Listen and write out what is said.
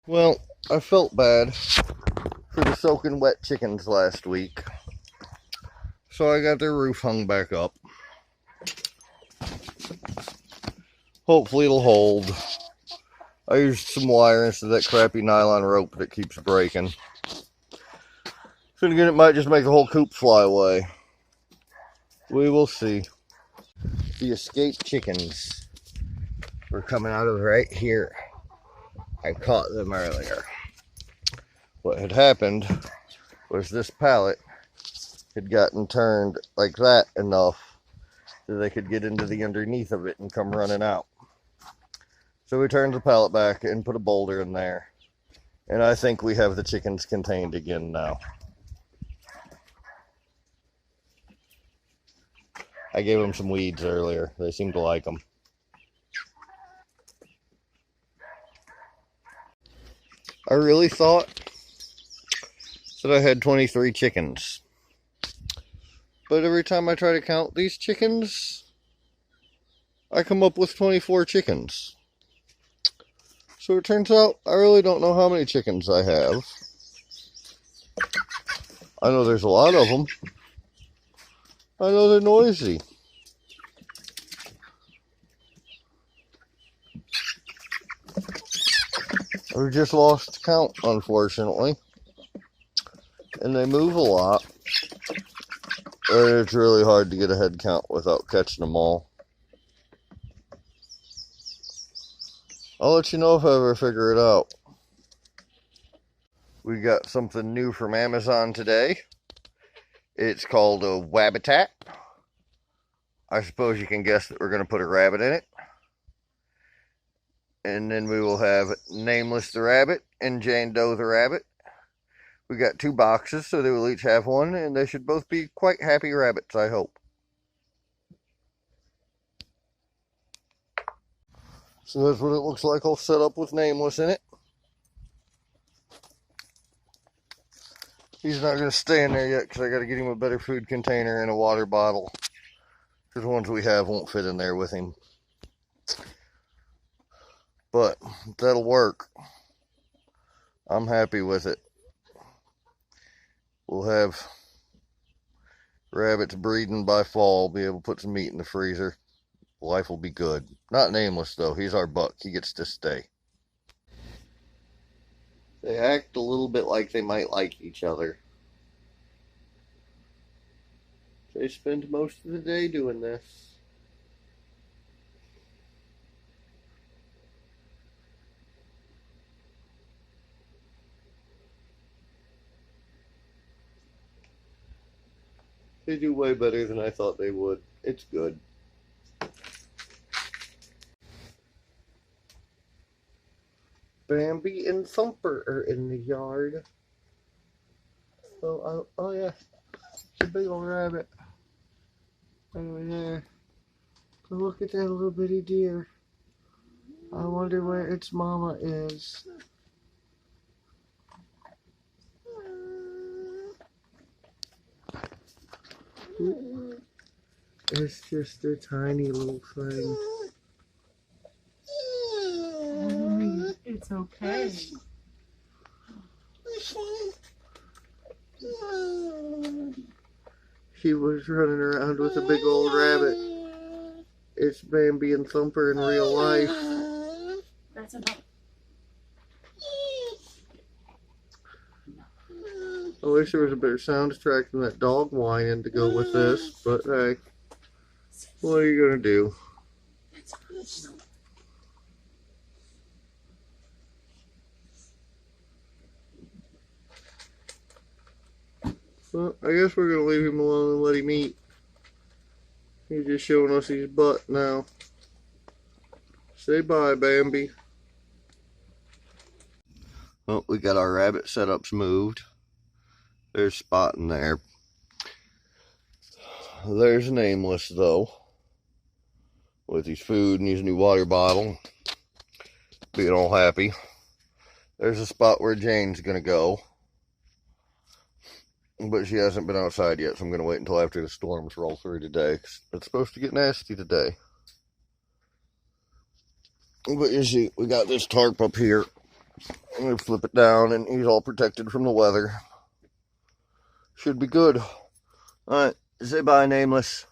Well, I felt bad for the soaking wet chickens last week, so I got their roof hung back up. Hopefully it'll hold. I used some wire instead of that crappy nylon rope that keeps breaking. So again, it might just make the whole coop fly away. We will see. The escaped chickens were coming out of right here. I caught them earlier. What had happened was this pallet had gotten turned like that enough that they could get into the underneath of it and come running out. So we turned the pallet back and put a boulder in there. And I think we have the chickens contained again now. I gave them some weeds earlier. They seem to like them. I really thought that I had 23 chickens. But every time I try to count these chickens, I come up with 24 chickens. So it turns out I really don't know how many chickens I have. I know there's a lot of them. I know they're noisy. I've just lost count, unfortunately. And they move a lot. And it's really hard to get a head count without catching them all. I'll let you know if I ever figure it out. We got something new from Amazon today. It's called a Wabbitat. I suppose you can guess that we're going to put a rabbit in it. And then we will have Nameless the rabbit and Jane Doe the rabbit. We got 2 boxes, so they will each have one, and they should both be quite happy rabbits, I hope. So that's what it looks like all set up with Nameless in it. He's not going to stay in there yet because I got to get him a better food container and a water bottle. Because the ones we have won't fit in there with him. But that'll work. I'm happy with it. We'll have rabbits breeding by fall, be able to put some meat in the freezer. Life will be good. Not Nameless though, he's our buck. He gets to stay. They act a little bit like they might like each other. They spend most of the day doing this. They do way better than I thought they would. It's good. Bambi and Thumper are in the yard. Oh yeah, it's a big old rabbit. Over there. But look at that little bitty deer. I wonder where its mama is. It's just a tiny little thing. It's okay. She was running around with a big old rabbit. It's Bambi and Thumper in real life. That's enough. I wish there was a better soundtrack than that dog whining to go with this, but hey, what are you gonna do? Well, I guess we're gonna leave him alone and let him eat. He's just showing us his butt now. Say bye, Bambi. Well, we got our rabbit setups moved. There's Spot in there. There's Nameless, though, with his food and his new water bottle, being all happy. There's a spot where Jane's gonna go, but she hasn't been outside yet, so I'm gonna wait until after the storms roll through today. It's supposed to get nasty today. But you see, we got this tarp up here I'm going to flip it down and he's all protected from the weather. Should be good. Alright, say bye, Nameless.